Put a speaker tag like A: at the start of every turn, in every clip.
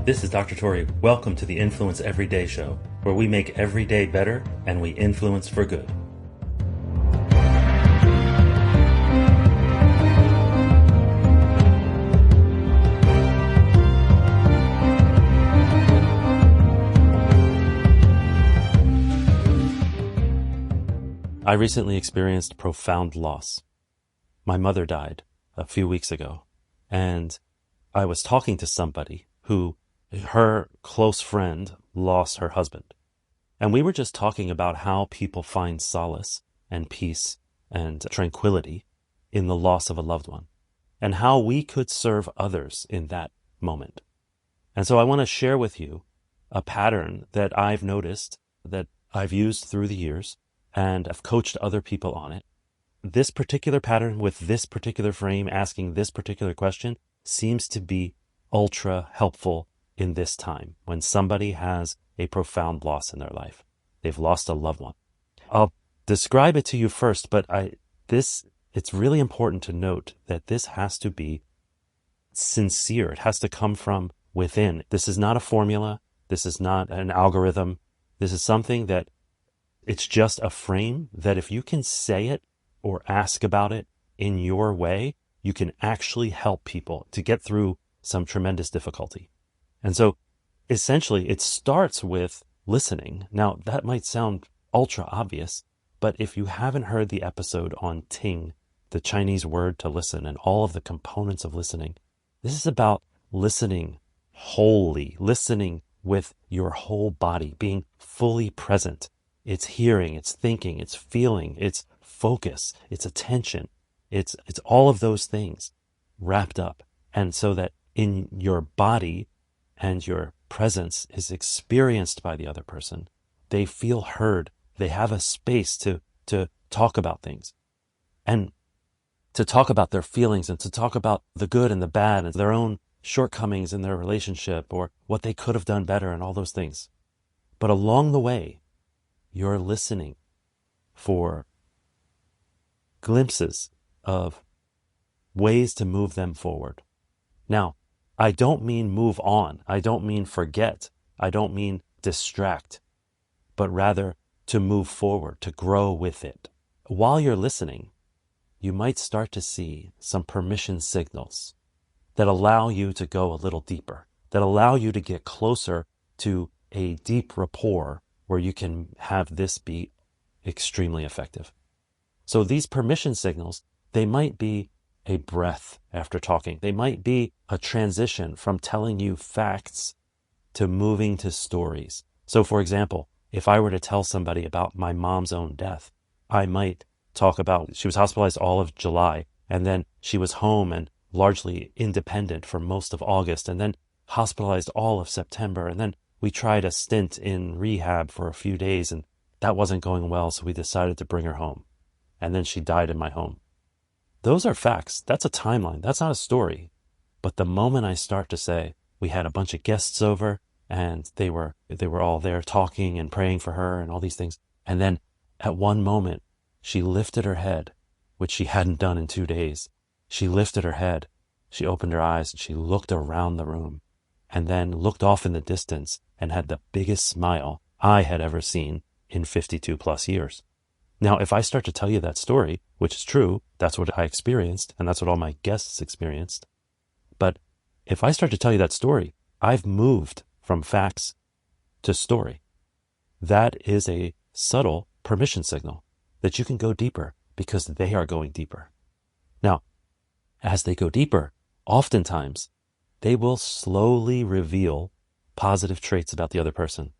A: This is Dr. Tori. Welcome to the Influence Everyday Show, where we make every day better and we influence for good. I recently experienced profound loss. My mother died a few weeks ago, and I was talking to somebody who, her close friend, lost her husband. And we were just talking about how people find solace and peace and tranquility in the loss of a loved one, and how we could serve others in that moment. And so I want to share with you a pattern that I've noticed, that I've used through the years, and I've coached other people on it. This particular pattern with this particular frame, asking this particular question, seems to be ultra helpful in this time when somebody has a profound loss in their life. They've lost a loved one. I'll describe it to you first, but it's really important to note that this has to be sincere. It has to come from within. This is not a formula. This is not an algorithm. This is something that it's just a frame that if you can say it or ask about it in your way, you can actually help people to get through some tremendous difficulty. And so essentially it starts with listening. Now that might sound ultra obvious, but if you haven't heard the episode on TING, the Chinese word to listen, and all of the components of listening, this is about listening wholly, listening with your whole body, being fully present. It's hearing, it's thinking, it's feeling, it's focus, it's attention. It's all of those things wrapped up. And so that in your body and your presence is experienced by the other person, they feel heard. They have a space to talk about things and to talk about their feelings and to talk about the good and the bad and their own shortcomings in their relationship or what they could have done better and all those things. But along the way, you're listening for glimpses of ways to move them forward. Now, I don't mean move on. I don't mean forget. I don't mean distract, but rather to move forward, to grow with it. While you're listening, you might start to see some permission signals that allow you to go a little deeper, that allow you to get closer to a deep rapport where you can have this be extremely effective. So these permission signals, they might be a breath after talking. They might be a transition from telling you facts to moving to stories. So for example, if I were to tell somebody about my mom's own death, I might talk about she was hospitalized all of July, and then she was home and largely independent for most of August, and then hospitalized all of September, and then we tried a stint in rehab for a few days, and that wasn't going well, so we decided to bring her home. And then she died in my home. Those are facts. That's a timeline. That's not a story. But the moment I start to say, we had a bunch of guests over, and they were all there talking and praying for her and all these things. And then at one moment, she lifted her head, which she hadn't done in 2 days. She lifted her head. She opened her eyes and she looked around the room and then looked off in the distance and had the biggest smile I had ever seen in 52 plus years. Now, if I start to tell you that story, which is true, that's what I experienced, and that's what all my guests experienced. But if I start to tell you that story, I've moved from facts to story. That is a subtle permission signal that you can go deeper because they are going deeper. Now, as they go deeper, oftentimes they will slowly reveal positive traits about the other person.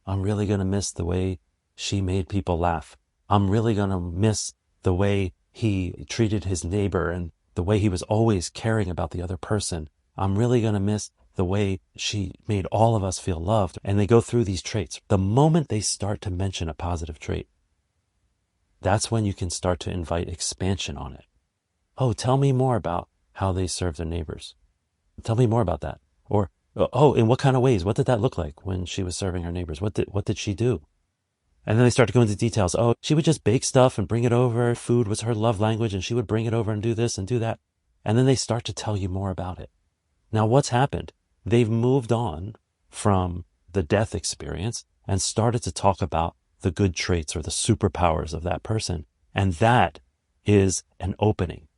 A: I'm really going to miss the way she made people laugh. I'm really going to miss the way he treated his neighbor and the way he was always caring about the other person. I'm really going to miss the way she made all of us feel loved. And they go through these traits. The moment they start to mention a positive trait, that's when you can start to invite expansion on it. Oh, tell me more about how they serve their neighbors. Tell me more about that. Or, oh, in what kind of ways? What did that look like when she was serving her neighbors? What did she do? And then they start to go into details. Oh, she would just bake stuff and bring it over. Food was her love language, and she would bring it over and do this and do that. And then they start to tell you more about it. Now, what's happened? they've moved on from the death experience and started to talk about the good traits or the superpowers of that person. And that is an opening.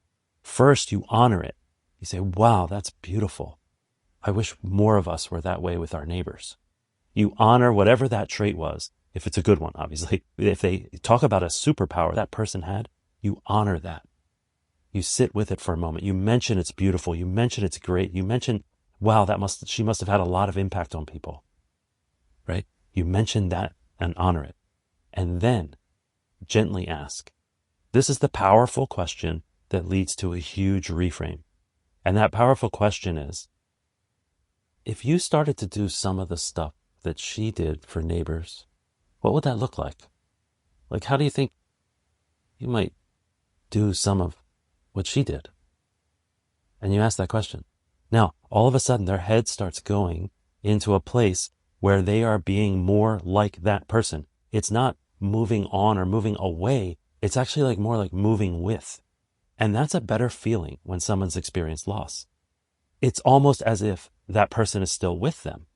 A: First, you honor it. You say, wow, that's beautiful. I wish more of us were that way with our neighbors. You honor whatever that trait was, if it's a good one, obviously. If they talk about a superpower that person had, you honor that. You sit with it for a moment. You mention it's beautiful. You mention it's great. You mention, wow, she must have had a lot of impact on people, right? You mention that and honor it. And then gently ask. This is the powerful question that leads to a huge reframe. And that powerful question is, if you started to do some of the stuff that she did for neighbors, what would that look like? Like, how do you think you might do some of what she did? And you ask that question. Now, all of a sudden, their head starts going into a place where they are being more like that person. It's not moving on or moving away. It's actually more like moving with. And that's a better feeling when someone's experienced loss. It's almost as if that person is still with them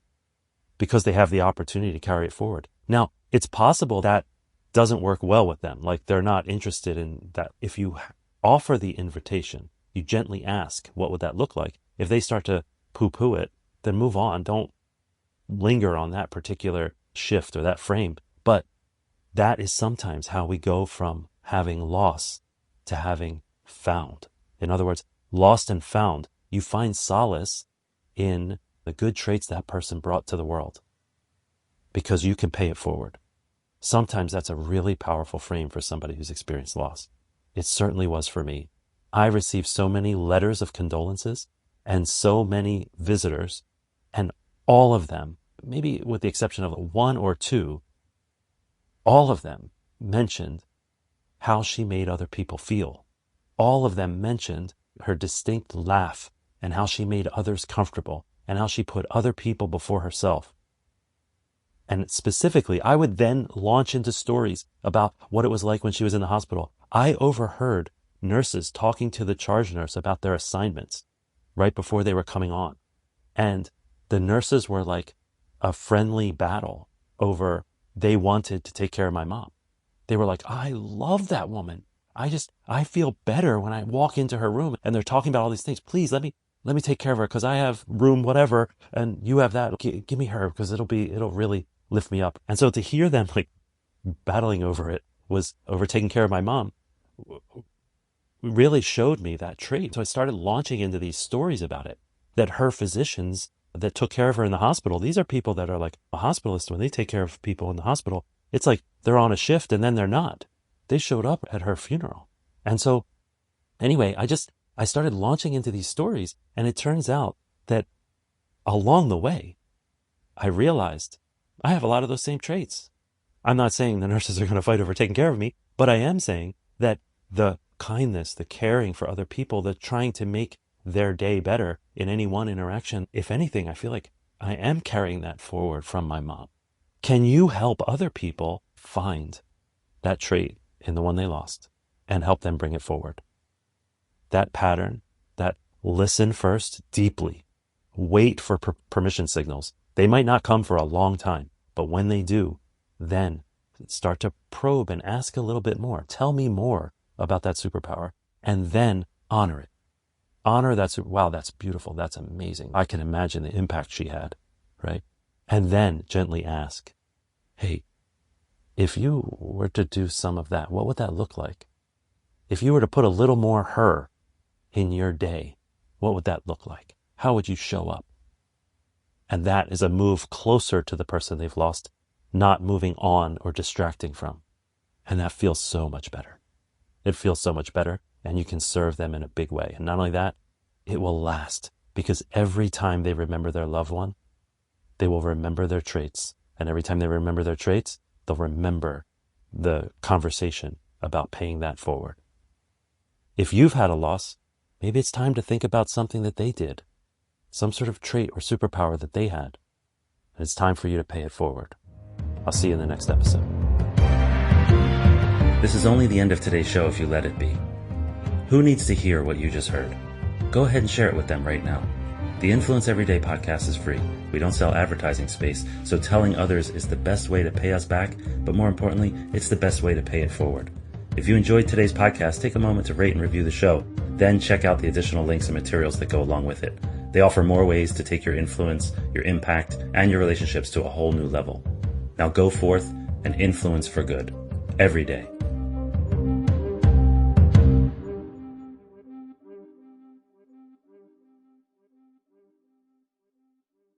A: because they have the opportunity to carry it forward. Now, it's possible that doesn't work well with them. Like, they're not interested in that. If you offer the invitation, you gently ask, what would that look like? If they start to poo-poo it, then move on. Don't linger on that particular shift or that frame. But that is sometimes how we go from having loss to having found. In other words, lost and found. You find solace in the good traits that person brought to the world because you can pay it forward. Sometimes that's a really powerful frame for somebody who's experienced loss. It certainly was for me. I received so many letters of condolences and so many visitors, and all of them, maybe with the exception of one or two, all of them mentioned how she made other people feel. All of them mentioned her distinct laugh and how she made others comfortable and how she put other people before herself. And specifically, I would then launch into stories about what it was like when she was in the hospital. I overheard nurses talking to the charge nurse about their assignments right before they were coming on. And the nurses were like a friendly battle over they wanted to take care of my mom. They were like, I love that woman. I feel better when I walk into her room and they're talking about all these things. Please let me take care of her because I have room whatever and you have that. Give me her because it'll really lift me up. And so to hear them battling over taking care of my mom really showed me that trait. So I started launching into these stories about it, that her physicians that took care of her in the hospital, these are people that are like a hospitalist. When they take care of people in the hospital, it's like they're on a shift and then they're not. They showed up at her funeral. And so anyway, I started launching into these stories, and it turns out that along the way, I realized I have a lot of those same traits. I'm not saying the nurses are going to fight over taking care of me, but I am saying that the kindness, the caring for other people, the trying to make their day better in any one interaction, if anything, I feel like I am carrying that forward from my mom. Can you help other people find that trait in the one they lost and help them bring it forward? That pattern, that listen first deeply, wait for permission signals. They might not come for a long time, but when they do, then start to probe and ask a little bit more. Tell me more about that superpower, and then honor it. Honor that. Wow, that's beautiful. That's amazing. I can imagine the impact she had, right? And then gently ask, hey, if you were to do some of that, what would that look like? If you were to put a little more her in your day, what would that look like? How would you show up? And that is a move closer to the person they've lost, not moving on or distracting from. And that feels so much better. It feels so much better, and you can serve them in a big way. And not only that, it will last, because every time they remember their loved one, they will remember their traits. And every time they remember their traits, they'll remember the conversation about paying that forward. If you've had a loss, maybe it's time to think about something that they did, some sort of trait or superpower that they had. And it's time for you to pay it forward. I'll see you in the next episode. This is only the end of today's show if you let it be. Who needs to hear what you just heard? Go ahead and share it with them right now. The Influence Everyday podcast is free. We don't sell advertising space, so telling others is the best way to pay us back, but more importantly, it's the best way to pay it forward. If you enjoyed today's podcast, take a moment to rate and review the show, then check out the additional links and materials that go along with it. They offer more ways to take your influence, your impact, and your relationships to a whole new level. Now go forth and influence for good, every day.